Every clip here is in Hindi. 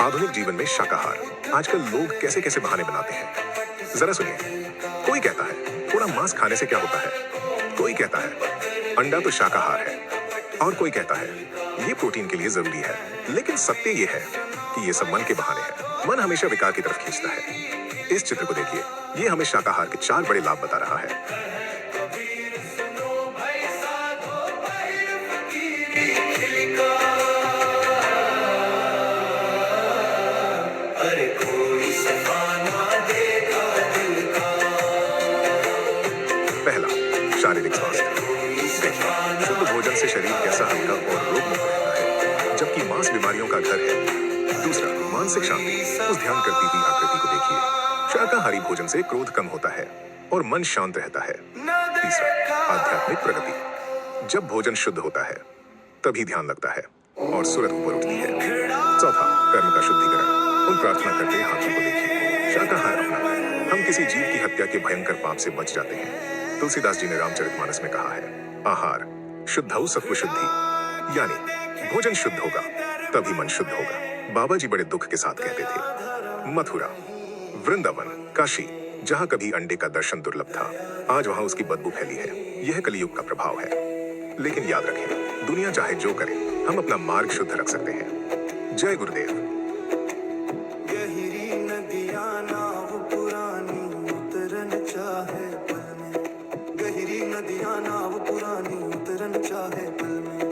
आधुनिक जीवन में शाकाहार। आजकल लोग कैसे कैसे बहाने बनाते हैं, जरा सुनिए। कोई कहता है थोड़ा मांस खाने से क्या होता है, कोई कहता है अंडा तो शाकाहार है, और कोई कहता है ये प्रोटीन के लिए जरूरी है। लेकिन सत्य ये है कि ये सब मन के बहाने हैं। मन हमेशा विकार की तरफ खींचता है। इस चित्र को देखिए, ये हमें शाकाहार के 4 बड़े लाभ बता रहा है। पहला, शारीरिक स्वास्थ्य। देखिए, शुद्ध भोजन से शरीर कैसा हल्का और रोग मुक्त रहता है, जबकि मांस बीमारियों का घर है। दूसरा, मानसिक शांति। उस ध्यान करती हुई आकृति को देखिए। शाकाहारी भोजन से क्रोध कम होता है और मन शांत रहता है। तीसरा, आध्यात्मिक प्रगति। जब भोजन शुद्ध होता है तभी ध्यान लगता है और सूरत ऊपर उठती है। चौथा, कर्म का शुद्धिकरण। उन प्रार्थना करते हाथों को देखिए। शाकाहार अपनाकर हम किसी जीव की हत्या के भयंकर पाप से बच जाते हैं। तुलसीदास जी ने रामचरितमानस में कहा है, आहार शुद्धौ सत्व शुद्धि, यानी भोजन शुद्ध होगा तभी मन शुद्ध होगा। बाबा जी बड़े दुख के साथ कहते थे। मथुरा, वृंदावन, काशी, जहां कभी अंडे का दर्शन दुर्लभ था, आज वहां उसकी बदबू फैली है। यह कलियुग का प्रभाव है। लेकिन याद रखें, दुनिया चाहे जो करे, हम अपना मार्ग शुद्ध रख सकते हैं। जय गुरुदेव। गहरी नदियां नाव पुरानी उतरन चाहे पल में, गहरी नदियां नाव पुरानी उतरन चाहे पल में,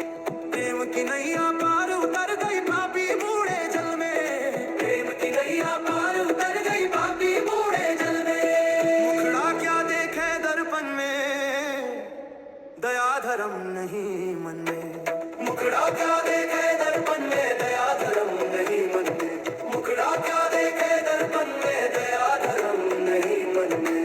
प्रेम की नैया पार उतर गई पापी बूढ़े जल में, प्रेम की नैया पार उतर गई पापी बूढ़े जल में। मुखड़ा क्या देखे दर्पण में, दया धर्म नहीं मन में, मुखड़ा क्या देखे दर्पण में, दया धर्म नहीं मन में, मुखड़ा क्या देखे दर्पण में, दया धर्म नहीं मन में।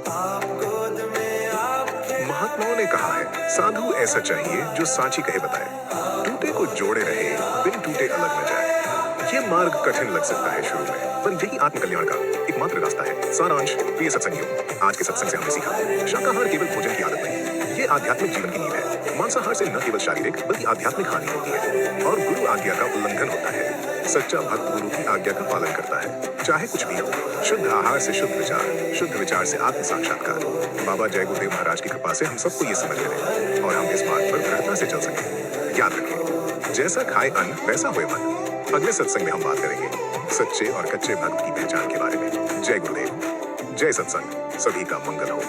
आप गोद में आपके महात्माओं ने कहा है, साधु ऐसा चाहिए जो सांची कहे बताए, टूटे को जोड़े रहे बिन टूटे अलग न जाए। ये मार्ग कठिन लग सकता है शुरू में, पर यही आत्मकल्याण का एकमात्र रास्ता है। सारांश, प्रिय सत्संगियों, आज के सत्संग से हमने सीखा, शाकाहार केवल भोजन की आदत नहीं, ये आध्यात्मिक जीवन की नींव है। मांसाहार से न केवल शारीरिक बल्कि आध्यात्मिक हानि होती है और गुरु आज्ञा का उल्लंघन होता है। सच्चा भक्त गुरु की आज्ञा का पालन करता है, चाहे कुछ भी हो। शुद्ध आहार से शुद्ध विचार से आत्म साक्षात्कार। बाबा जय गुरुदेव महाराज की कृपा से हम सबको ये समझ मिले और हम इस मार्ग पर दृढ़ता से चल सके। याद रखें, जैसा खाए अन्न वैसा होए मन। अगले सत्संग में हम बात करेंगे सच्चे और कच्चे भक्त की पहचान के बारे में। जय गुरुदेव, जय सत्संग, सभी का मंगल हो।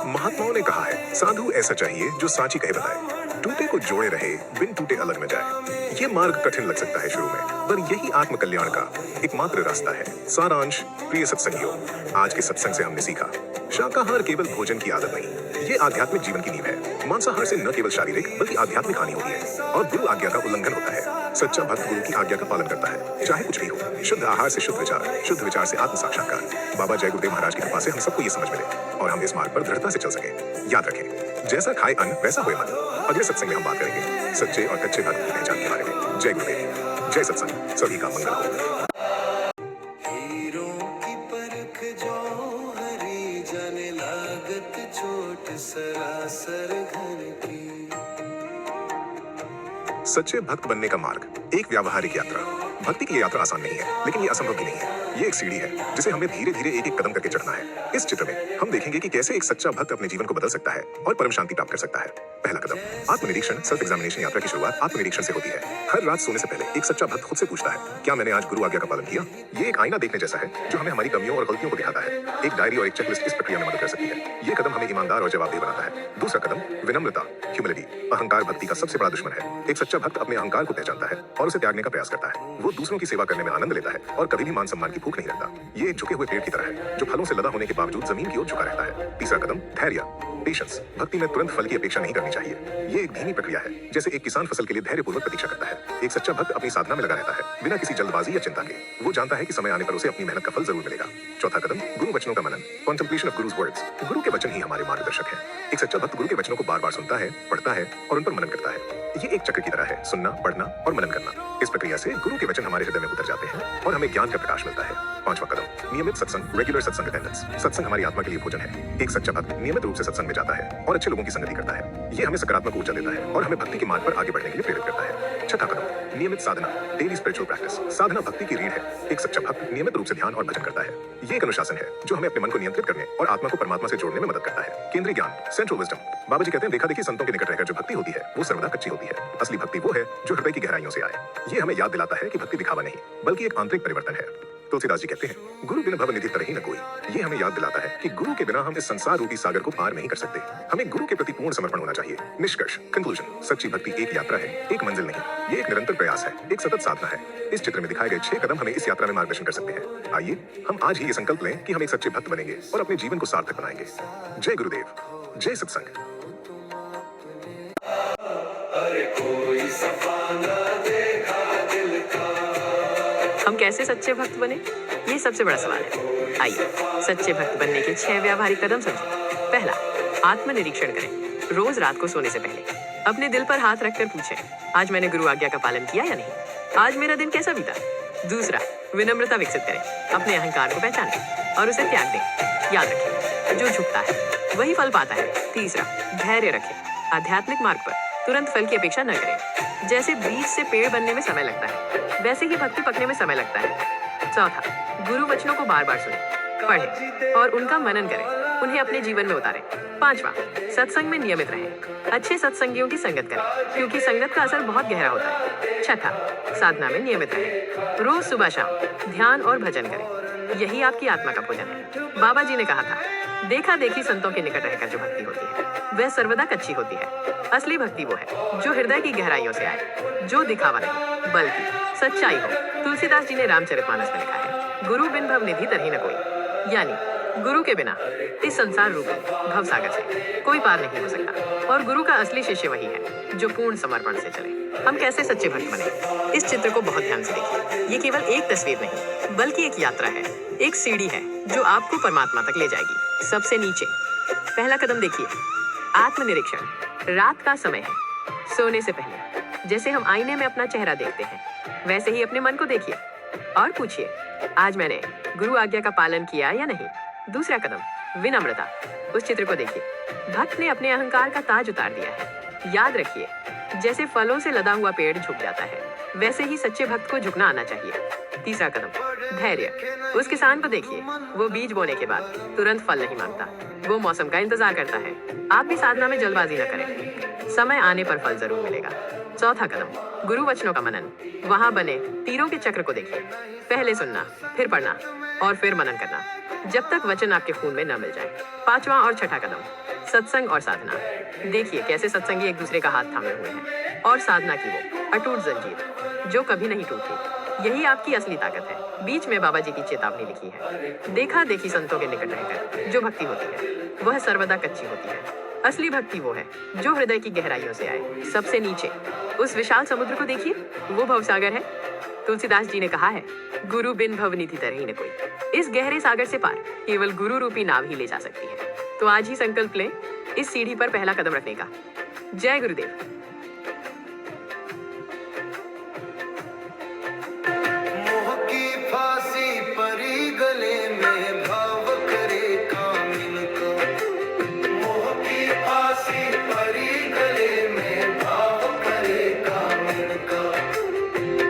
महात्माओं ने कहा है, साधु ऐसा चाहिए जो सांची कहे बताए, टूटे को जोड़े रहे बिन टूटे अलग न जाए। ये मार्ग कठिन लग सकता है शुरू में, पर यही आत्मकल्याण का एकमात्र रास्ता है। सारांश, प्रिय सत्संगियों, आज के सत्संग से हमने सीखा, शाकाहार केवल भोजन की आदत नहीं, ये आध्यात्मिक जीवन की नींव है। मांसाहार से न केवल शारीरिक बल्कि आध्यात्मिक हानि होती है और गुरु आज्ञा का उल्लंघन होता है। सच्चा भक्त गुरु की आज्ञा का पालन करता है, चाहे कुछ भी हो। शुद्ध आहार से शुद्ध विचार से आत्म साक्षात्कार। बाबा जय गुरुदेव महाराज की कृपा से हम सबको ये समझ मिले और हम इस मार्ग पर दृढ़ता से चल सके। याद रखें, जैसा खाए अन्न वैसा होए मन। अगले सत्संग में हम बात करेंगे सच्चे और कच्चे भक्त की पहचान के बारे में। जय गुरुदेव, जय सत्संग, सभी का मंगल हो। हीरों की परख जो हरी जाने लागत चोट सरासर घर की। सच्चे भक्त बनने का मार्ग, एक व्यावहारिक यात्रा। भक्ति की ये यात्रा आसान नहीं है, लेकिन ये असंभव भी नहीं है। ये एक सीढ़ी है जिसे हमें धीरे धीरे एक एक कदम करके चढ़ना है। इस चित्र में हम देखेंगे कि कैसे एक सच्चा भक्त अपने जीवन को बदल सकता है और परम शांति प्राप्त कर सकता है। पहला कदम, आत्मनिरीक्षण, सेल्फ एग्जामिनेशन। यात्रा की शुरुआत आत्मनिरीक्षण से होती है। हर रात सोने से पहले एक सच्चा भक्त खुद से पूछता है, क्या मैंने आज गुरु आज्ञा का पालन किया? ये एक आईना देखने जैसा है जो हमें हमारी कमियों और गलतियों को दिखाता है। एक डायरी और एक चेकलिस्ट इस प्रक्रिया में मदद कर सकती है। ये कदम हमें ईमानदार और जवाबदेह बनाता है। दूसरा कदम, विनम्रता, ह्यूमिलिटी। अहंकार भक्ति का सबसे बड़ा दुश्मन है। एक सच्चा भक्त अपने अहंकार को पहचानता है और उसे त्यागने का प्रयास करता है। वो दूसरों की सेवा करने में आनंद लेता है और कभी भी मान सम्मान की भूख नहीं रखता। ये एक झुके हुए पेड़ की तरह है जो फलों से लदा होने के बावजूद जमीन की ओर झुका रहता है। तीसरा कदम, धैर्य, पेशेंस। भक्ति में तुरंत फल की अपेक्षा नहीं करनी चाहिए। ये एक धीमी प्रक्रिया है, जैसे एक किसान फसल के लिए धैर्यपूर्वक प्रतीक्षा करता है। एक सच्चा भक्त अपनी साधना में लगा रहता है बिना किसी जल्दबाजी या चिंता के। वो जानता है कि समय आने पर उसे अपनी मेहनत का फल जरूर मिलेगा। चौथा कदम, गुरु वचनों का मनन, कॉन्टेम्पलेशन ऑफ गुरुज वर्ड्स। गुरु के वचन ही हमारे मार्गदर्शक हैं। एक सच्चा भक्त गुरु के वचनों को बार बार सुनता है, पढ़ता है और उन पर मनन करता है। ये एक चक्र की तरह है, सुनना, पढ़ना और मनन करना। इस प्रक्रिया से गुरु के वचन हमारे हृदय में उतर जाते हैं और हमें ज्ञान का प्रकाश मिलता है। पांचवा कदम, नियमित सत्संग, रेगुलर सत्संग अटेंडेंस। सत्संग हमारी आत्मा के लिए भोजन है। एक सच्चा भक्त नियमित रूप से सत्संग में जाता है और अच्छे लोगों की संगति करता है। ये हमें सकारात्मक ऊर्जा देता है और हमें भक्ति के मार्ग पर आगे बढ़ने के लिए प्रेरित करता है। छठा कदम, नियमित साधना, डेली स्पिरिचुअल प्रैक्टिस। साधना भक्ति की रीढ़ है। एक सच्चा भक्त नियमित रूप से ध्यान और भजन करता है। ये एक अनुशासन है जो हमें अपने मन को नियंत्रित करने और आत्मा को परमात्मा से जोड़ने में मदद करता है। केंद्रीय ज्ञान, सेंट्रल विजडम। बाबा जी कहते हैं, देखा देखी संतों के निकट रहकर जो भक्ति होती है वो सर्वदा कच्ची होती है। असली भक्ति वो है जो हृदय की गहराइयों से आए। ये हमें याद दिलाता है कि भक्ति दिखावा नहीं बल्कि एक आंतरिक परिवर्तन है। तुलसीदास जी कहते हैं, गुरु बिन भव निधि तरही न कोई। ये हमें याद दिलाता है कि गुरु के बिना हम इस संसार रूपी सागर को पार नहीं कर सकते। हमें गुरु के प्रति पूर्ण समर्पण होना चाहिए। निष्कर्ष, कंक्लूजन, सच्ची भक्ति एक यात्रा है, एक मंजिल नहीं। ये एक निरंतर प्रयास है, एक सतत साधना है। इस चित्र में दिखाए गए 6 कदम हमें इस यात्रा में मार्गदर्शन कर सकते हैं। आइए हम आज ही ये संकल्प लें कि हम एक सच्चे भक्त बनेंगे और अपने जीवन को सार्थक बनाएंगे। जय गुरुदेव, जय सत्संग। हम कैसे सच्चे भक्त बने, ये सबसे बड़ा सवाल है। आइए सच्चे भक्त बनने के 6 व्यावहारिक कदम समझें। पहला, आत्मनिरीक्षण करें। रोज रात को सोने से पहले अपने दिल पर हाथ रखकर पूछें, आज मैंने गुरु आज्ञा का पालन किया या नहीं? आज मेरा दिन कैसा बीता? दूसरा, विनम्रता विकसित करें। अपने अहंकार को पहचानें और उसे त्याग दें। याद रखें, जो झुकता है वही फल पाता है। तीसरा, धैर्य रखें। आध्यात्मिक मार्ग पर तुरंत फल की अपेक्षा न करें। जैसे बीज से पेड़ बनने में समय लगता है, वैसे ही भक्ति पकने में समय लगता है। चौथा, गुरु वचनों को बार बार सुनें, पढ़ें और उनका मनन करें, उन्हें अपने जीवन में उतारें। पांचवा, सत्संग में नियमित रहें। अच्छे सत्संगियों की संगत करें, क्योंकि संगत का असर बहुत गहरा होता है। छठा, साधना में नियमित रहें। रोज सुबह शाम ध्यान और भजन करें, यही आपकी आत्मा का भोजन है। बाबा जी ने कहा था, देखा देखी संतों के निकट रहकर जो भक्ति होती है वह सर्वदा कच्ची होती है। असली भक्ति वो है जो हृदय की गहराइयों से आए, जो दिखावा नहीं बल्कि सच्चाई हो। तुलसीदास जी ने रामचरितमानस में लिखा है, गुरु बिन भव निधि तरही न कोई। यानी गुरु के बिना इस संसार रूपी भव सागर से कोई पार नहीं हो सकता। और गुरु का असली शिष्य वही है जो पूर्ण समर्पण से चले। हम कैसे सच्चे भक्त बने, इस चित्र को बहुत ध्यान से देखिए। ये केवल एक तस्वीर नहीं बल्कि एक यात्रा है, एक सीढ़ी है जो आपको परमात्मा तक ले जाएगी। सबसे नीचे पहला कदम देखिए, आत्मनिरीक्षण। रात का समय है, सोने से पहले जैसे हम आईने में अपना चेहरा देखते हैं वैसे ही अपने मन को देखिए और पूछिए, आज मैंने गुरु आज्ञा का पालन किया या नहीं? दूसरा कदम, विनम्रता। उस चित्र को देखिए, भक्त ने अपने अहंकार का ताज उतार दिया है। याद रखिए, जैसे फलों से लदा हुआ पेड़ झुक जाता है वैसे ही सच्चे भक्त को झुकना आना चाहिए। तीसरा कदम, धैर्य। उस किसान को देखिए, वो बीज बोने के बाद तुरंत फल नहीं मांगता, वो मौसम का इंतजार करता है। आप भी साधना में जल्दबाजी न करें, समय आने पर फल जरूर मिलेगा। चौथा कदम, गुरु वचनों का मनन। वहां बने तीरों के चक्र को देखिए, पहले सुनना, फिर पढ़ना और फिर मनन करना, जब तक वचन आपके खून में न मिल जाए। पांचवा और छठा कदम, सत्संग और साधना। देखिए कैसे सत्संगी एक दूसरे का हाथ थामे हुए हैं और साधना की वो अटूट जंजीर जो कभी नहीं टूटती। यही आपकी असली ताकत है। बीच में बाबा जी की चेतावनी लिखी है, देखा देखी संतों के निकट रहकर जो भक्ति होती है वह सर्वदा कच्ची होती है। असली भक्ति वो है जो हृदय की गहराइयों से आए। सबसे नीचे उस विशाल समुद्र को देखिए, वो भवसागर है। तुलसीदास जी ने कहा है, गुरु बिन भव निधि तरही न कोई। इस गहरे सागर से पार केवल गुरु रूपी नाव ही ले जा सकती है। तो आज ही संकल्प लें इस सीढ़ी पर पहला कदम रखने का। जय गुरुदेव। मोह की फांसी परी गले में भाव करे कामिन का। मोह की फांसी परी गले में भाव करे कामिन का।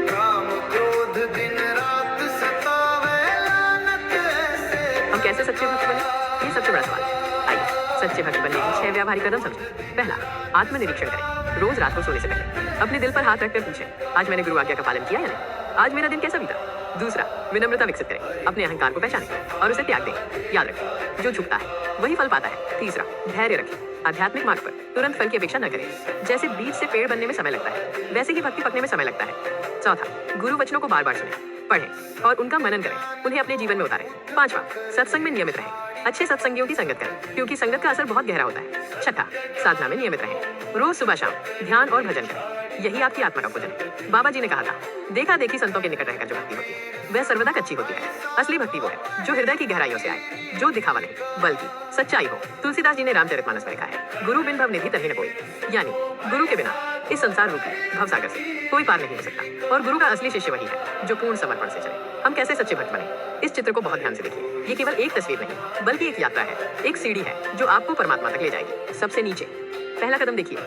काम क्रोध दिन रात सतावे लानत ऐसे। हम कैसे सच्चे भक्त बने, ये सबसे बड़ा सवाल है। आइए सच्चे भक्त बनने के 6 व्यावहारिक कदम समझें। पहला, आत्मनिरीक्षण करें। रोज रात को सोने से पहले अपने दिल पर हाथ रखकर पूछें, आज मैंने गुरु आज्ञा का पालन किया या नहीं? आज मेरा दिन कैसा बीता? दूसरा, विनम्रता विकसित करें। अपने अहंकार को पहचानें और उसे त्याग दें। याद रखें, जो झुकता है वही फल पाता है। तीसरा, धैर्य रखें। आध्यात्मिक मार्ग पर तुरंत फल की अपेक्षा न करें। जैसे बीज से पेड़ बनने में समय लगता है वैसे ही भक्ति पकने में समय लगता है। चौथा, गुरु वचनों को बार बार सुनें, पढ़ें और उनका मनन करें, उन्हें अपने जीवन में उतारें। पांचवा, सत्संग में नियमित रहें। अच्छे सत्संगियों की संगत करें, क्योंकि संगत का असर बहुत गहरा होता है। छठा, साधना में नियमित रहें। रोज सुबह शाम ध्यान और भजन करें, यही आपकी आत्मा का भोजन है। बाबा जी ने कहा था, देखा देखी संतों के निकट रहकर जो भक्ति होती है वह सर्वदा कच्ची होती है। असली भक्ति वो है जो हृदय की गहराइयों से आए, जो दिखावा नहीं बल्कि सच्चाई हो। तुलसीदास जी ने रामचरितमानस में लिखा है, गुरु बिन भव निधि तरहि न कोई, यानी गुरु के बिना इस संसार रूपी भवसागर से कोई पार नहीं हो सकता। और गुरु का असली शिष्य वही है जो पूर्ण समर्पण से चले। हम कैसे सच्चे भक्त बने, इस चित्र को बहुत ध्यान से देखिए। ये केवल एक तस्वीर नहीं बल्कि एक यात्रा है, एक सीढ़ी है जो आपको परमात्मा तक ले जाएगी। सबसे नीचे पहला कदम देखिए,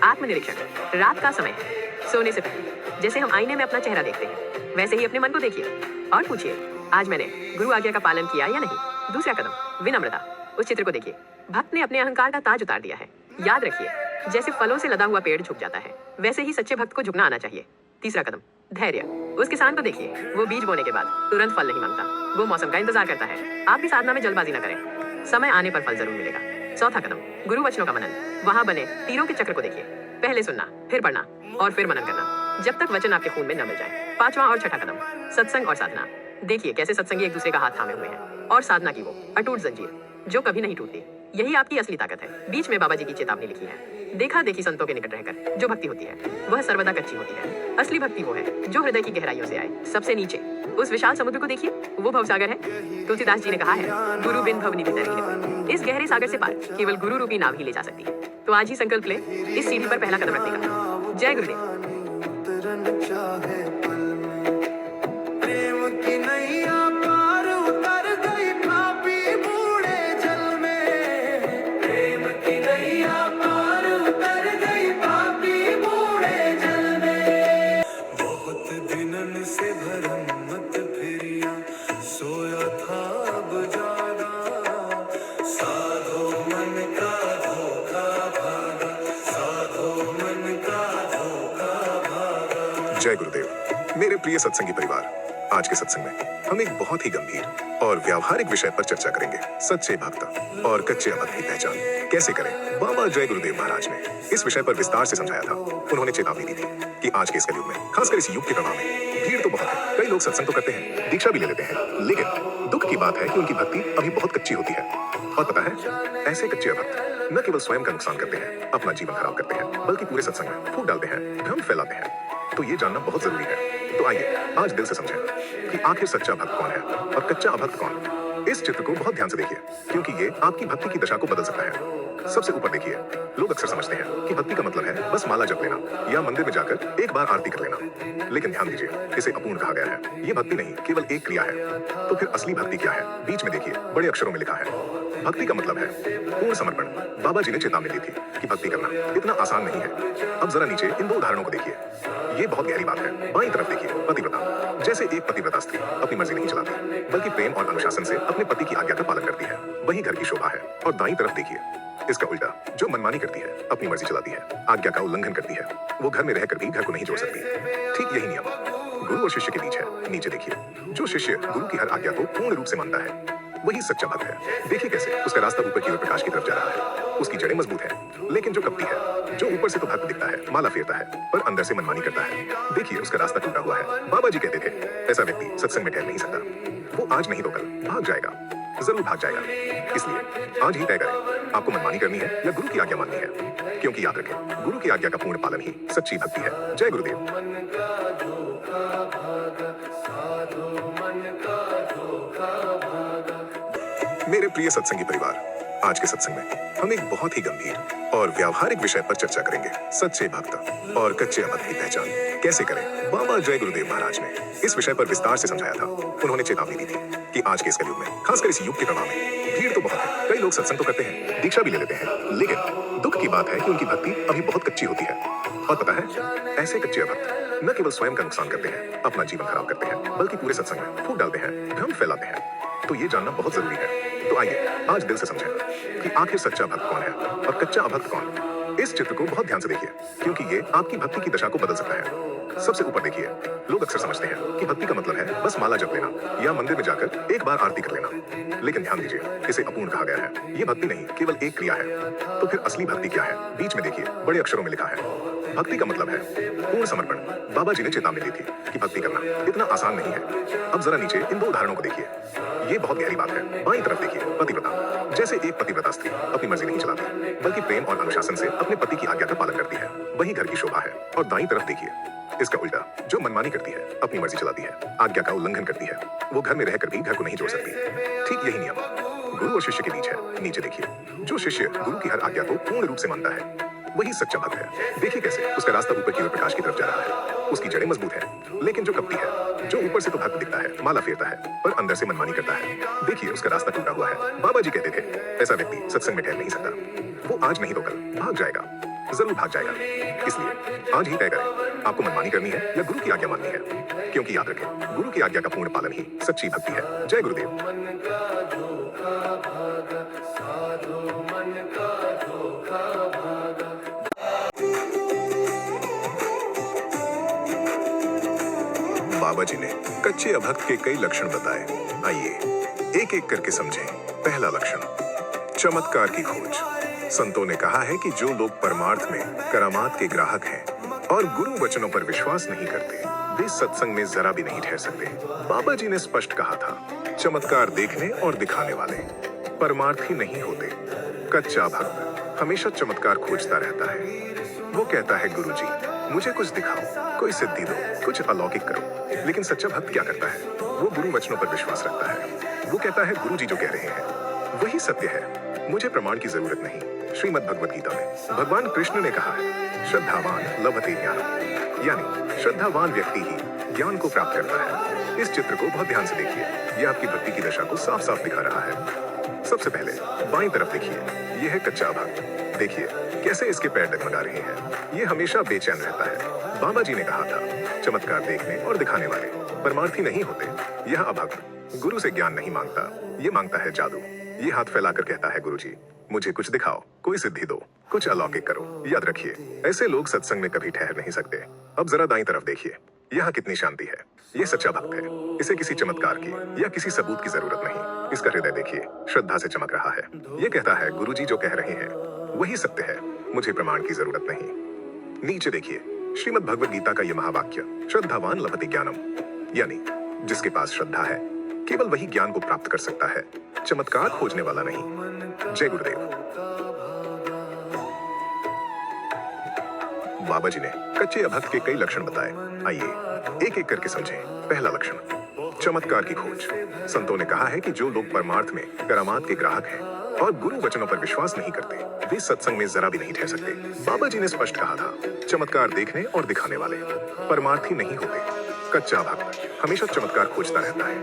आत्मनिरीक्षण। रात का समय है, सोने से पहले जैसे हम आईने में अपना चेहरा देखते हैं वैसे ही अपने मन को देखिए और पूछिए, आज मैंने गुरु आज्ञा का पालन किया या नहीं। दूसरा कदम, विनम्रता। उस चित्र को देखिए, भक्त ने अपने अहंकार का ताज उतार दिया है। याद रखिए, जैसे फलों से लदा हुआ पेड़ झुक जाता है वैसे ही सच्चे भक्त को झुकना आना चाहिए। तीसरा कदम, धैर्य। उस किसान को देखिए, वो बीज बोने के बाद तुरंत फल नहीं मांगता, वो मौसम का इंतजार करता है। आप भी साधना में जल्दबाजी न करें, समय आने पर फल जरूर मिलेगा। चौथा कदम, गुरु वचनों का मनन। वहां बने तीरों के चक्र को देखिए, पहले सुनना, फिर पढ़ना और फिर मनन करना जब तक वचन आपके खून में न मिल जाए। पांचवा और छठा कदम, सत्संग और साधना। देखिए कैसे सत्संगी एक दूसरे का हाथ थामे हुए हैं और साधना की वो अटूट जंजीर जो कभी नहीं टूटती। यही आपकी असली ताकत है। बीच में बाबा जी की चेतावनी लिखी है, देखा देखी संतों के निकट रहकर जो भक्ति होती है वह सर्वदा कच्ची होती है। असली भक्ति वो है जो हृदय की गहराइयों से आए। सबसे नीचे उस विशाल समुद्र को देखिए, वो भवसागर है। तुलसीदास जी ने कहा है, गुरु बिन भव निधि तरहि न कोई। इस गहरे सागर से पार केवल गुरु रूपी नाव ही ले जा सकती है। तो आज ही संकल्प ले इस सीढ़ी पर पहला कदम रखने का। जय गुरुदेव। उतरन चाहे पल में, प्रेम की नैया पार उतर गई पापी बूढ़े जल में। प्रेम की नैया पार उतर गई पापी बूढ़े जल में। बहुत दिनन से भरम मत फिरिया, सोया था अब जागा। साधो मन का धोखा भागा, साधो मन का धोखा भागा। जय गुरुदेव। मेरे प्रिय सत्संगी परिवार, आज के सत्संग में हम एक बहुत ही गंभीर और व्यावहारिक विषय पर चर्चा करेंगे। सच्चे भक्त और कच्चे भक्त की पहचान कैसे करें। बाबा जय गुरुदेव महाराज ने इस विषय पर विस्तार से समझाया था। उन्होंने चेतावनी दी थी कि आज के इस कलयुग में, खासकर इस युग के प्रभाव में भीड़ तो बहुत है। कई लोग सत्संग तो करते हैं, दीक्षा भी ले लेते हैं, लेकिन दुख की बात है कि उनकी भक्ति अभी बहुत कच्ची होती है। और पता है, ऐसे कच्चे भक्त न केवल स्वयं का नुकसान करते हैं, अपना जीवन खराब करते हैं, बल्कि पूरे सत्संग में फूट डालते हैं, भ्रम फैलाते हैं। तो ये जानना बहुत जरूरी है। तो आइए आज दिल से समझें कि आखिर सच्चा भक्त कौन है और कच्चा अभक्त कौन। इस चित्र को बहुत ध्यान से देखिए, क्योंकि ये आपकी भक्ति की दशा को बदल सकता है। सबसे ऊपर देखिए, लोग अक्सर समझते हैं कि भक्ति का मतलब है बस माला जप लेना या मंदिर में जाकर एक बार आरती कर लेना। लेकिन ध्यान दीजिए, इसे अपूर्ण कहा गया है। ये भक्ति नहीं, केवल एक क्रिया है। तो फिर असली भक्ति क्या है? बीच में देखिए, बड़े अक्षरों में लिखा है, भक्ति का मतलब है पूर्ण समर्पण। बाबा जी ने चेतावनी दी थी कि भक्ति करना इतना आसान नहीं है। अब जरा नीचे इन दो उदाहरणों को देखिए, ये बहुत गहरी बात है। बाईं तरफ देखिए, पतिव्रता। जैसे एक पतिव्रता स्त्री अपनी मर्जी नहीं चलाती, बल्कि प्रेम और अनुशासन से अपने पति की आज्ञा का पालन करती है, वही घर की शोभा है। और दाईं तरफ देखिए, इसका उल्टा, जो मनमानी करती है, अपनी मर्जी चलाती है, आज्ञा का उल्लंघन करती है, वो घर में रहकर भी घर को नहीं जोड़ सकती। ठीक यही नियम गुरु और शिष्य के बीच है। नीचे देखिए, जो शिष्य गुरु की हर आज्ञा को पूर्ण रूप से मानता है वही सच्चा भक्त है। देखिए कैसे उसका रास्ता ऊपर की ओर प्रकाश की तरफ जा रहा है। उसकी जड़ें मजबूत हैं, लेकिन जो कपटी है, जो ऊपर से तो भक्त दिखता है, माला फेरता है, पर अंदर से मनमानी करता है, देखिए उसका रास्ता टूटा हुआ है। बाबा जी कहते थे, ऐसा व्यक्ति सत्संग में ठहर नहीं सकता। वो आज नहीं तो कल भाग जाएगा, जरूर भाग जाएगा। इसलिए आज ही तय करें, आपको मनमानी करनी है या गुरु की आज्ञा माननी है। क्योंकि याद रखें, गुरु की आज्ञा का पूर्ण पालन ही सच्ची भक्ति है। जय गुरुदेव। मन का धोखा भागा, साधो मन का धोखा भागा। मेरे प्रिय सत्संगी परिवार, आज के सत्संग में हम एक बहुत ही गंभीर और व्यावहारिक विषय पर चर्चा करेंगे। सच्चे भक्त और कच्चे अभक्त की पहचान कैसे करें। बाबा जय गुरुदेव महाराज ने इस विषय पर विस्तार से समझाया था। उन्होंने चेतावनी दी थी कि आज के इस कलयुग में, खासकर इस युग के प्रभाव में भीड़ तो बहुत है। कई लोग सत्संग तो करते हैं, दीक्षा भी ले लेते हैं, लेकिन दुख की बात है कि उनकी भक्ति अभी बहुत कच्ची होती है। और पता है, ऐसे कच्चे भक्त न केवल स्वयं का नुकसान करते हैं, अपना जीवन खराब करते हैं, बल्कि पूरे सत्संग में फूट डालते हैं, भ्रम फैलाते हैं। तो ये जानना बहुत जरूरी है। तो आइए आज दिल से समझें कि आखिर सच्चा भक्त कौन है और कच्चा अभक्त कौन। इस चित्र को बहुत ध्यान से देखिए, क्योंकि ये आपकी भक्ति की दशा को बदल सकता है। सबसे ऊपर देखिए, लोग अक्सर समझते हैं कि भक्ति का मतलब है बस माला जप लेना या मंदिर में जाकर एक बार आरती कर लेना। लेकिन ध्यान दीजिए, इसे अपूर्ण कहा गया है। ये भक्ति नहीं, केवल एक क्रिया है। तो फिर असली भक्ति क्या है? बीच में देखिए, बड़े अक्षरों में लिखा है, भक्ति का मतलब है पूर्ण समर्पण। बाबा जी ने चेतावनी दी थी कि भक्ति करना इतना आसान नहीं है। अब जरा नीचे इन दो उदाहरणों को देखिए, ये बहुत गहरी बात है। बाईं तरफ देखिए, पतिव्रता। जैसे एक पतिव्रता स्त्री अपनी मर्जी नहीं चलाती, बल्कि प्रेम और अनुशासन से अपने पति की आज्ञा का पालन करती है, वही घर की शोभा है। और दाईं तरफ देखिए, इसका उल्टा, जो मनमानी करती है, अपनी मर्जी चलाती है, आज्ञा का उल्लंघन करती है, वो घर में रहकर भी घर को नहीं जोड़ सकती। ठीक यही नियम गुरु और शिष्य के बीच है। नीचे देखिए, जो शिष्य गुरु की हर आज्ञा को पूर्ण रूप से मानता है, वही सच्चा भक्त है। देखिए कैसे उसका रास्ता ऊपर की ओर प्रकाश की तरफ जा रहा है। उसकी जड़ें मजबूत है। लेकिन जो कपटी है, जो ऊपर से तो भक्त दिखता है, माला फेरता है, पर अंदर से मनमानी करता है, देखिए उसका रास्ता टूटा हुआ है। बाबा जी कहते थे, ऐसा व्यक्ति सत्संग में ठहर नहीं सकता। वो आज नहीं तो कल भाग जाएगा, जरूर भाग जाएगा। इसलिए आज ही तय करें, आपको मनमानी करनी है या गुरु की आज्ञा माननी है। क्योंकि याद रखें, गुरु की आज्ञा का पूर्ण पालन ही सच्ची भक्ति है। जय गुरुदेव। बाबा जी ने कच्चे अभक्त के कई लक्षण बताए। आइए एक एक करके समझें। पहला लक्षण, चमत्कार की खोज। संतों ने कहा है कि जो लोग परमार्थ में करामात के ग्राहक हैं और गुरु वचनों पर विश्वास नहीं करते, वे सत्संग में जरा भी नहीं ठहर सकते। बाबा जी ने स्पष्ट कहा था, चमत्कार देखने और दिखाने वाले परमार्थी नहीं होते। कच्चा भक्त हमेशा चमत्कार खोजता रहता है। वो कहता है, गुरुजी मुझे कुछ दिखाओ, कोई सिद्धि दो, कुछ अलौकिक करो। लेकिन सच्चा भक्त क्या करता है? वो गुरु वचनों पर विश्वास रखता है। वो कहता है, गुरुजी जो कह रहे हैं वही सत्य है, मुझे प्रमाण की जरूरत नहीं। श्रीमद् भगवत गीता में भगवान कृष्ण ने कहा है, श्रद्धावान लभते ज्ञानम, यानी श्रद्धावान व्यक्ति ही ज्ञान को प्राप्त करता है। इस चित्र को बहुत ध्यान से देखिए, यह आपकी भक्ति की दशा को साफ साफ दिखा रहा है। सबसे पहले बाईं तरफ देखिए, यह है कच्चा भक्त। देखिए कैसे इसके पैर डगमगा रहे हैं। ये हमेशा बेचैन रहता है। बाबा जी ने कहा था, चमत्कार देखने और दिखाने वाले परमार्थी नहीं होते। यह अभक्त गुरु से ज्ञान नहीं मांगता, ये मांगता है जादू। ये हाथ फैलाकर कहता है, गुरुजी मुझे कुछ दिखाओ, कोई सिद्धि दो, कुछ अलौकिक करो। याद रखिए, ऐसे लोग सत्संग में कभी ठहर नहीं सकते। अब जरा दाईं तरफ देखिए, यहाँ कितनी शांति है। ये सच्चा भक्त है। इसे किसी चमत्कार की या किसी सबूत की जरूरत नहीं। इसका हृदय देखिए, श्रद्धा से चमक रहा है। ये कहता है, गुरुजी जो कह रहे हैं वही सत्य है, मुझे प्रमाण की जरूरत नहीं। नीचे देखिए, श्रीमद् भगवत गीता का यह महावाक्य, श्रद्धावान लभते ज्ञानम, यानी जिसके पास श्रद्धा है केवल वही ज्ञान को प्राप्त कर सकता है, चमत्कार खोजने वाला नहीं। जय गुरुदेव। बाबा जी ने कच्चे अभक्त के कई लक्षण बताए। आइए एक एक करके समझें। पहला लक्षण, चमत्कार की खोज। संतों ने कहा है कि जो लोग परमार्थ में करामात के ग्राहक हैं और गुरु वचनों पर विश्वास नहीं करते, वे सत्संग में जरा भी नहीं ठहर सकते। बाबा जी ने स्पष्ट कहा था, चमत्कार देखने और दिखाने वाले परमार्थी नहीं होते। कच्चा भक्त हमेशा चमत्कार खोजता रहता है।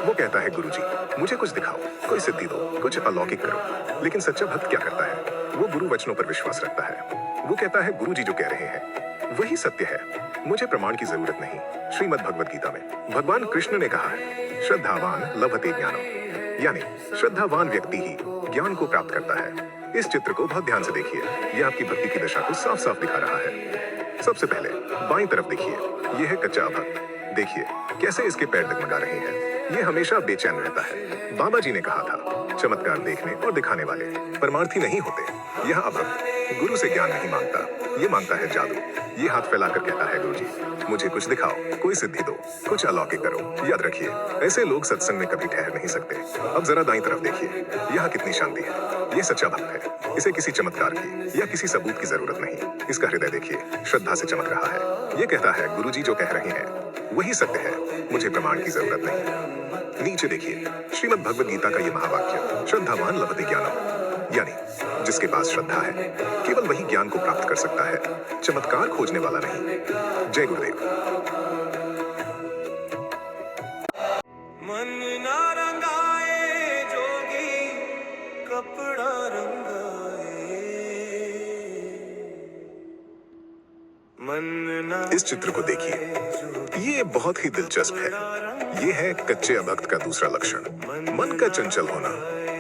वो कहता है, गुरुजी मुझे कुछ दिखाओ, कोई सिद्धि दो, कुछ अलौकिक करो। लेकिन सच्चा भक्त क्या करता है? वो गुरु वचनों पर विश्वास रखता है। वो कहता है, गुरुजी जो कह रहे हैं वही सत्य है, मुझे प्रमाण की जरूरत नहीं। श्रीमद् भगवत गीता में भगवान कृष्ण ने कहा है, श्रद्धावान लभते ज्ञानम, यानी श्रद्धावान व्यक्ति ही ज्ञान को प्राप्त करता है। इस चित्र को बहुत ध्यान से देखिए, यह आपकी भक्ति की दशा को साफ साफ दिखा रहा है। सबसे पहले बाईं तरफ देखिए, यह है कच्चा भक्त। देखिए कैसे इसके पैर डगमगा रहे हैं। ये हमेशा बेचैन रहता है। बाबा जी ने कहा था, चमत्कार देखने और दिखाने वाले परमार्थी नहीं होते। यह अभक्त गुरु से ज्ञान नहीं मांगता, ये मांगता है जादू। ये हाथ फैलाकर कहता है, गुरुजी मुझे कुछ दिखाओ, कोई सिद्धि दो, कुछ अलौकिक करो। याद रखिए, ऐसे लोग सत्संग में कभी ठहर नहीं सकते। अब जरा दाईं तरफ देखिए, यहाँ कितनी शांति है। ये सच्चा भक्त है। इसे किसी चमत्कार की या किसी सबूत की जरूरत नहीं। इसका हृदय देखिए, श्रद्धा से चमक रहा है। ये कहता है, गुरुजी जो कह रहे हैं वही सत्य है, मुझे प्रमाण की जरूरत नहीं। नीचे देखिए, श्रीमद् भगवत गीता का यह महावाक्य, श्रद्धावान लभते ज्ञानम, यानी जिसके पास श्रद्धा है केवल वही ज्ञान को प्राप्त कर सकता है, चमत्कार खोजने वाला नहीं। जय गुरुदेव। मन ना रंगाए जोगी कपड़ा रंगाए, मन ना। इस चित्र को देखिए, ये बहुत ही दिलचस्प है। ये है कच्चे अभक्त का दूसरा लक्षण, मन का चंचल होना।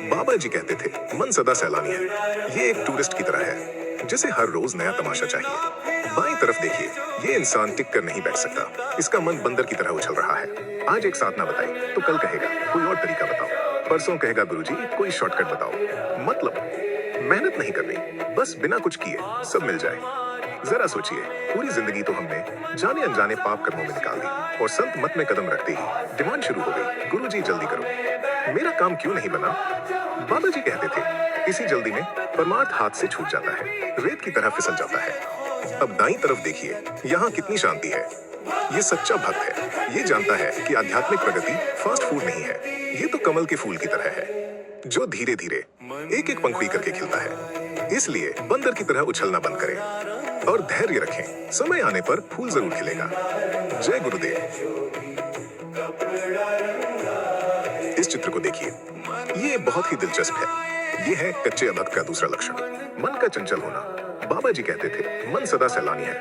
बाबा जी कहते थे, मन सदा सैलानी है। ये एक टूरिस्ट की तरह है, जिसे हर रोज नया तमाशा चाहिए। बाईं तरफ देखिए, ये इंसान टिक कर नहीं बैठ सकता। इसका मन बंदर की तरह उछल रहा है। आज एक साधना बताई तो कल कहेगा कोई और तरीका बताओ, परसों कहेगा गुरुजी कोई शॉर्टकट बताओ। मतलब मेहनत नहीं करनी, बस बिना कुछ किए सब मिल जाए। जरा सोचिए, पूरी जिंदगी तो हमने जाने अनजाने पाप कर्मों में निकाल दी और संत मत में कदम रखते ही डिमांड शुरू हो गई, गुरुजी जल्दी करो। मेरा काम क्यों नहीं बना? बाबा जी कहते थे, इसी जल्दी में परमार्थ हाथ से छूट जाता है, रेत की तरह फिसल जाता है। अब दाईं तरफ देखिए, यहाँ कितनी शांति है। ये सच्चा भक्त है। ये जानता है कि आध्यात्मिक प्रगति फास्ट फूड नहीं है। ये तो कमल के फूल की तरह है, जो धीरे धीरे एक एक पंखुड़ी करके खिलता है। इसलिए बंदर की तरह उछलना बंद करें और धैर्य रखें। समय आने पर फूल जरूर खिलेगा। जय गुरुदेव। इस चित्र को देखिए, ये बहुत ही दिलचस्प है। ये है कच्चे अभक्त का दूसरा लक्षण, मन का चंचल होना। बाबा जी कहते थे, मन सदा सैलानी है।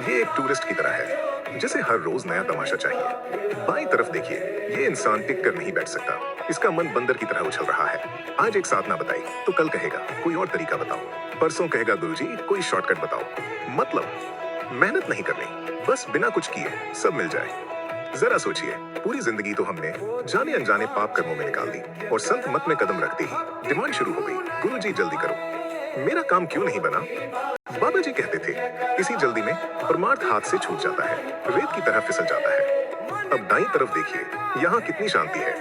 ये एक टूरिस्ट की तरह है, जिसे हर रोज नया तमाशा चाहिए। बाईं तरफ देखिए, ये इंसान टिक कर नहीं बैठ सकता। इसका मन बंदर की तरह उछल रहा है। आज एक साधना बताई तो कल कहेगा कोई और तरीका बताओ। परसों कहेगा गुरुजी कोई शॉर्टकट बताओ। मतलब मेहनत नहीं करनी, बस बिना कुछ किए सब मिल जाए। जरा सोचिए, पूरी जिंदगी तो हमने जाने अनजाने पाप कर्मों में निकाल दी और संत मत में कदम रखते ही डिमांड शुरू हो गई, गुरुजी जल्दी करो। मेरा काम क्यों नहीं बना? बाबा जी कहते थे, इसी जल्दी में परमार्थ हाथ से छूट जाता है, रेत की तरह फिसल जाता है। अब दाईं तरफ देखिए, यहाँ कितनी शांति है।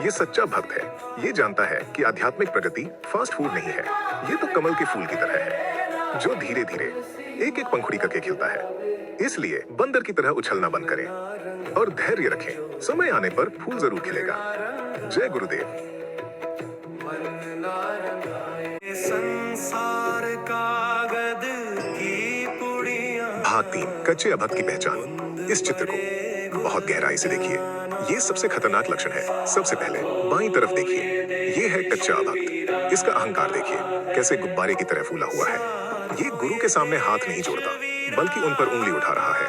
ये सच्चा भक्त है। ये जानता है कि आध्यात्मिक प्रगति फास्ट फूड नहीं है। ये तो कमल के फूल की तरह है, जो धीरे धीरे एक एक पंखुड़ी करके खिलता है। इसलिए बंदर की तरह उछलना बंद करें और धैर्य रखें। समय आने पर फूल जरूर खिलेगा। जय गुरुदेव। संसार कागज की पुड़िया। भाग 3, कच्चे अभक्त की पहचान। इस चित्र को बहुत गहराई से देखिए। ये सबसे खतरनाक लक्षण है। सबसे पहले बाईं तरफ देखिए, ये है कच्चा अभक्त। इसका अहंकार देखिए, कैसे गुब्बारे की तरह फूला हुआ है। ये गुरु के सामने हाथ नहीं जोड़ता, बल्कि उन पर उंगली उठा रहा है।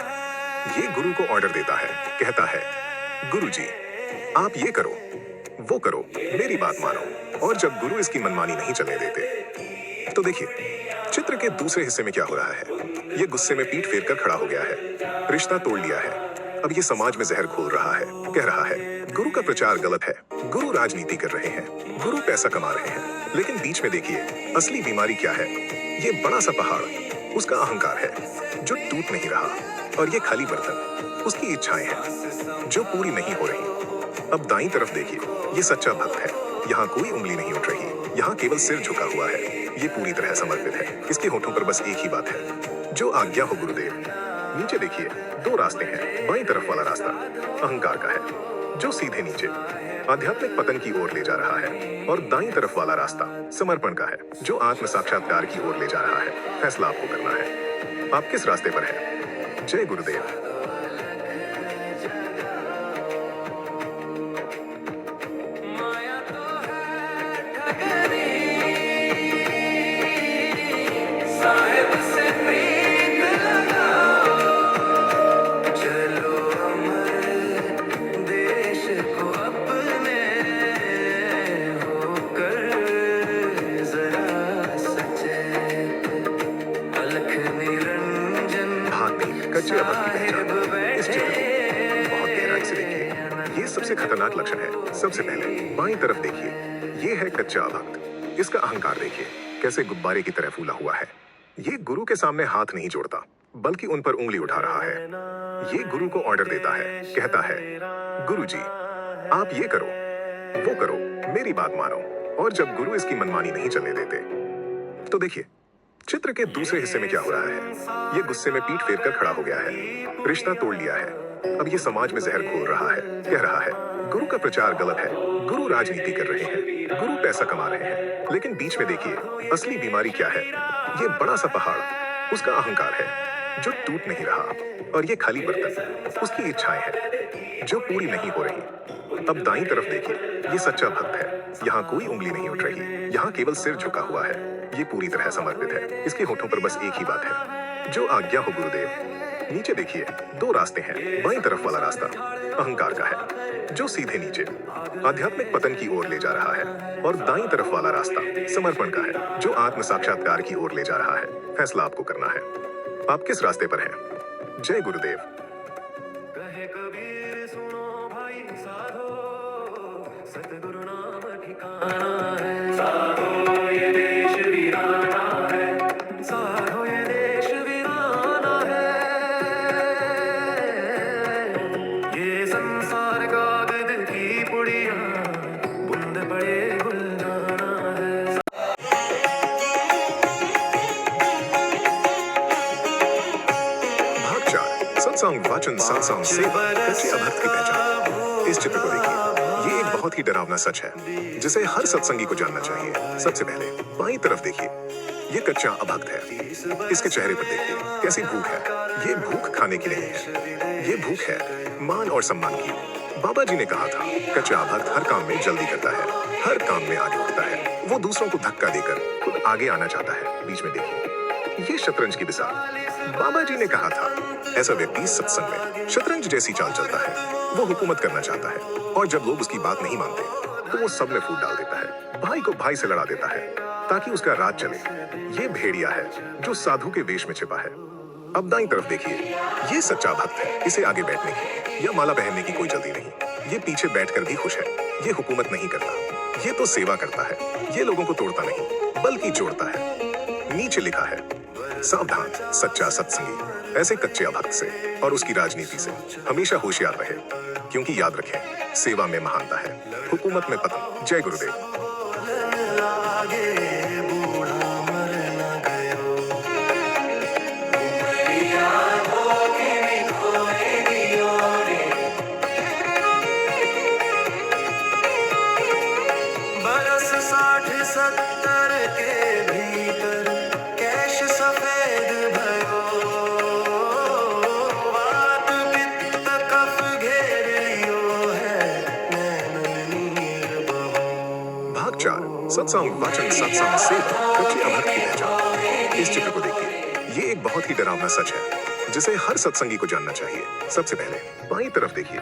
ये गुरु को ऑर्डर देता है, कहता है, गुरुजी आप ये करो, वो करो, मेरी बात मानो। और जब गुरु इसकी मनमानी नहीं चलने देते, तो देखिए चित्र के दूसरे हिस्से में क्या हो रहा है। ये गुस्से में पीठ फेर कर खड़ा हो गया है, रिश्ता तोड़ लिया है। अब ये समाज में जहर घोल रहा है, कह रहा है गुरु का प्रचार गलत है, गुरु राजनीति कर रहे हैं, गुरु पैसा कमा रहे हैं। लेकिन बीच में देखिए असली बीमारी क्या है। ये बड़ा सा पहाड़ उसका अहंकार है, जो टूट नहीं रहा। और ये खाली बर्तन उसकी इच्छाएं हैं, जो पूरी नहीं हो रही। अब दाईं तरफ देखिए, ये सच्चा भक्त है। यहाँ कोई उंगली नहीं उठ रही, यहाँ केवल सिर झुका हुआ है। ये पूरी तरह समर्पित है। इसके होठों पर बस एक ही बात है, जो आज्ञा हो गुरुदेव। नीचे देखिए, 2 रास्ते हैं। बाईं तरफ वाला रास्ता अहंकार का है, जो सीधे नीचे आध्यात्मिक पतन की ओर ले जा रहा है। और दाईं तरफ वाला रास्ता समर्पण का है, जो आत्म साक्षात्कार की ओर ले जा रहा है। फैसला आपको करना है, आप किस रास्ते पर हैं। जय गुरुदेव। साहेब से प्रीत लगाओ, चलो अमर देश को अपने होकर जरा सचेत। अलख निरंजन भाग 3, कच्चे अभक्त की पहचान। इस चित्र को बहुत गहराई से देखिए। ये सबसे खतरनाक लक्षण है। सबसे पहले बाईं तरफ देखिए, ये है कच्चा अभक्त। इसका अहंकार देखिए, कैसे गुब्बारे की तरह फूला हुआ है। ये गुरु के सामने हाथ नहीं जोड़ता, बल्कि उन पर उंगली उठा रहा है। ये गुरु को ऑर्डर देता है, कहता है, गुरुजी आप ये करो, वो करो, मेरी बात मानो। और जब गुरु इसकी मनमानी नहीं चलने देते, तो देखिए चित्र के दूसरे हिस्से में क्या हो रहा है। ये गुस्से में पीठ फेर कर खड़ा हो गया है, रिश्ता तोड़ लिया है। अब ये समाज में जहर घोल रहा है, कह रहा है गुरु का प्रचार गलत है, गुरु राजनीति कर रहे हैं, गुरु पैसा कमा रहे हैं। लेकिन बीच में देखिए असली बीमारी क्या है। ये बड़ा सा पहाड़ उसका अहंकार है, जो टूट नहीं रहा। और ये खाली बर्तन उसकी इच्छाएं हैं, जो पूरी नहीं हो रही। अब दाईं तरफ देखिए, ये सच्चा भक्त है। यहाँ कोई उंगली नहीं उठ रही, यहाँ केवल सिर झुका हुआ है। ये पूरी तरह समर्पित है। इसके होठों पर बस एक ही बात है, जो आज्ञा हो गुरुदेव। नीचे देखिए, 2 रास्ते हैं। बाईं तरफ वाला रास्ता अहंकार का है, जो सीधे नीचे आध्यात्मिक पतन की ओर ले जा रहा है। और दाईं तरफ वाला रास्ता समर्पण का है, जो आत्म साक्षात्कार की ओर ले जा रहा है। फैसला आपको करना है, आप किस रास्ते पर हैं। जय गुरुदेव। कहे कबीर सुनो भाई साधो, सतगुरु नाम ठिकाना है। साधो ये देश वीराना है, साधो ये देश वीराना है। ये संसार कागज की पुड़िया, बुन सत्संग वाचन सत्संग से कच्चे अभक्त की पहचान। इस चित्र को देखिए, ये एक बहुत ही डरावना सच है जिसे हर सत्संगी को जानना चाहिए। सबसे पहले बाईं तरफ देखिए, ये कच्चा अभक्त है। इसके चेहरे पर देखिए कैसी भूख है। ये भूख खाने की नहीं है, ये भूख है मान और सम्मान की। बाबा जी ने कहा था, कच्चा अभक्त हर काम में जल्दी करता है, हर काम में आगे उठता है। वो दूसरों को धक्का देकर खुद आगे आना चाहता है। बीच में देखिए, ये शतरंज की मिसाल। बाबा जी ने कहा था, ऐसा व्यक्ति सत्संग में शतरंज जैसी चाल चलता है। वो हुकूमत करना चाहता है और जब लोग उसकी बात नहीं मानते तो वो सब में फूट डाल देता है, भाई को भाई से लड़ा देता है ताकि उसका राज चले। ये भेड़िया है जो साधु के वेश में छिपा है। अब दाईं तरफ देखिए, ये सच्चा भक्त है। इसे आगे बैठने की या माला पहनने की कोई जल्दी नहीं। ये पीछे बैठकर भी खुश है। ये हुकूमत नहीं करता, ये तो सेवा करता है। ये लोगों को तोड़ता नहीं बल्कि जोड़ता है। नीचे लिखा है, सावधान सच्चा सत्संगी ऐसे कच्चे अभक्त से और उसकी राजनीति से हमेशा होशियार रहे, क्योंकि याद रखें, सेवा में महानता है, हुकूमत में पतन। जय गुरुदेव। बरस 60-70 के भीतर कैश सफेद भयो, बात पित्त कफ घेर लियो है, नैनन नीर बहो। भाग 4 सत्संग वाचन सत्संग से कच्चे अभक्त की पहचान। इस चित्र को देखिए, ये एक बहुत ही डरावना सच है जिसे हर सत्संगी को जानना चाहिए। सबसे पहले बाईं तरफ देखिए,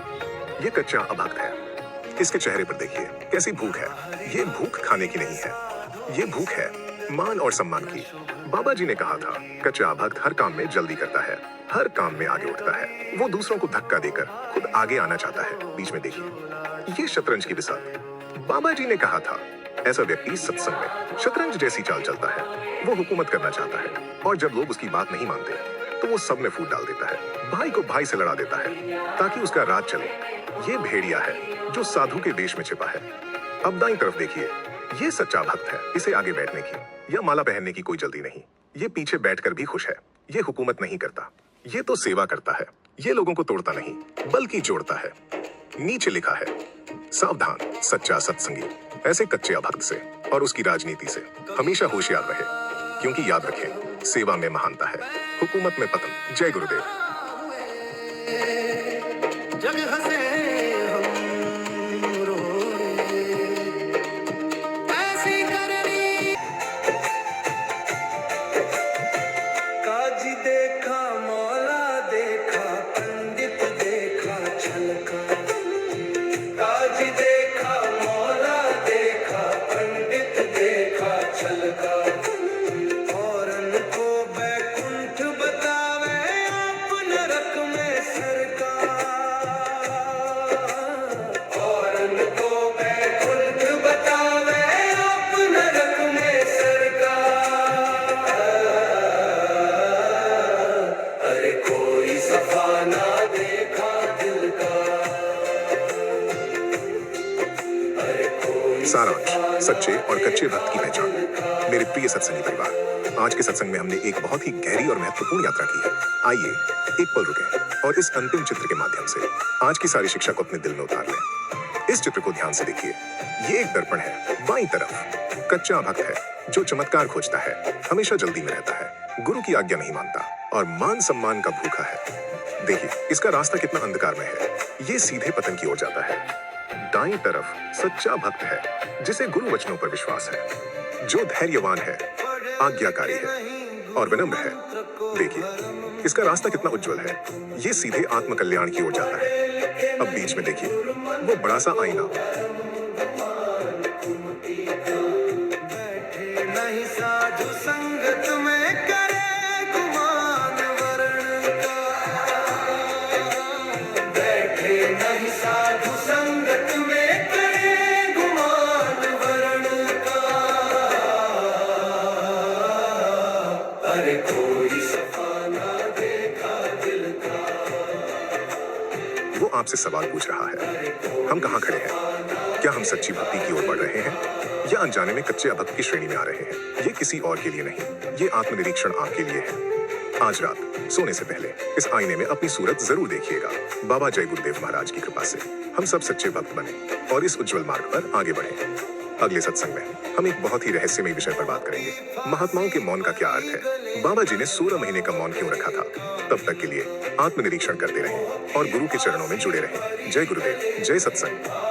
ये कच्चा अभक्त है। इसके चेहरे पर देखिए कैसी भूख है। ये भूख खाने की नहीं है, ये भूख है मान और सम्मान की। बाबा जी ने कहा था, कच्चा अभक्त हर काम में जल्दी करता है, हर काम में आगे उठता है। वो दूसरों को धक्का देकर खुद आगे आना चाहता है। बीच में देखिए, ये शतरंज की मिसाल। बाबा जी ने कहा था, ऐसा व्यक्ति सत्संग में शतरंज जैसी चाल चलता है। वो हुकूमत करना चाहता है और जब लोग उसकी बात नहीं मानते तो वो सब में फूट डाल देता है, भाई को भाई से लड़ा देता है ताकि उसका राज चले। ये भेड़िया है जो साधु के वेश में छिपा है। अब दाईं तरफ देखिए, ये सच्चा भक्त है। इसे आगे बैठने की या माला पहनने की कोई जल्दी नहीं। ये पीछे बैठकर भी खुश है। ये हुकूमत नहीं करता, ये तो सेवा करता है। ये लोगों को तोड़ता नहीं बल्कि जोड़ता है। नीचे लिखा है, सावधान सच्चा सत्संगी ऐसे कच्चे अभक्त से और उसकी राजनीति से हमेशा होशियार रहे, क्योंकि याद रखें, सेवा में महानता है, हुकूमत में पतन। जय गुरुदेव। जग हंसे हम रोए, ऐसी करनी। काजी देखा मौला देखा, पंडित देखा छलका। काजी देखा मौला देखा, पंडित देखा छलका। औरन को बैकुंठ बतावे, आप नरक में सरका। औरन को बैकुंठ बतावे, आप नरक में सरका। अरे कोई सफा ना देखा दिल का। अरे कोई सारांश, सच्चे और कच्चे भक्त की पहचान। मेरे प्रिय सत्संगी परिवार, आज के सत्संग में हमने एक बहुत ही गहरी और महत्वपूर्ण यात्रा की है। आइए एक पल रुकें और इस अंतिम चित्र के माध्यम से आज की सारी शिक्षा को अपने दिल में उतार लें। इस चित्र को ध्यान से देखिए, ये एक दर्पण है। बाईं तरफ कच्चा भक्त है जो चमत्कार खोजता है, हमेशा जल्दी में रहता है, गुरु की आज्ञा नहीं मानता और मान सम्मान का भूखा है। देखिए इसका रास्ता कितना अंधकारमय है, ये सीधे पतन की ओर जाता है। दाईं तरफ सच्चा भक्त है जिसे गुरु वचनों पर विश्वास है, जो धैर्यवान है, आज्ञाकारी है और विनम्र है। देखिए इसका रास्ता कितना उज्जवल है, ये सीधे आत्म कल्याण की ओर जाता है। अब बीच में देखिए वो बड़ा सा आईना। नहीं साधु संगत में करे गुमान वर्ण का। बैठे नहीं साधु संगत में करे गुमान वर्ण का। अरे कोई सफा ना देखा दिल का। वो आपसे सवाल पूछ रहा है, हम कहाँ खड़े हैं? क्या हम सच्ची भक्ति की ओर बढ़ रहे हैं या अनजाने में कच्चे अभक्त की श्रेणी में आ रहे हैं? ये किसी और के लिए नहीं, ये आत्मनिरीक्षण आपके लिए है। आज रात सोने से पहले इस आईने में अपनी सूरत जरूर देखिएगा। बाबा जय गुरुदेव महाराज की कृपा से हम सब सच्चे भक्त बने और इस उज्जवल मार्ग पर आगे बढ़े। अगले सत्संग में हम एक बहुत ही रहस्यमय विषय पर बात करेंगे। महात्माओं के मौन का क्या अर्थ है, बाबा जी ने 16 महीने का मौन क्यों रखा था। तब तक के लिए आत्मनिरीक्षण करते रहें और गुरु के चरणों में जुड़े रहें। जय गुरुदेव, जय सत्संग।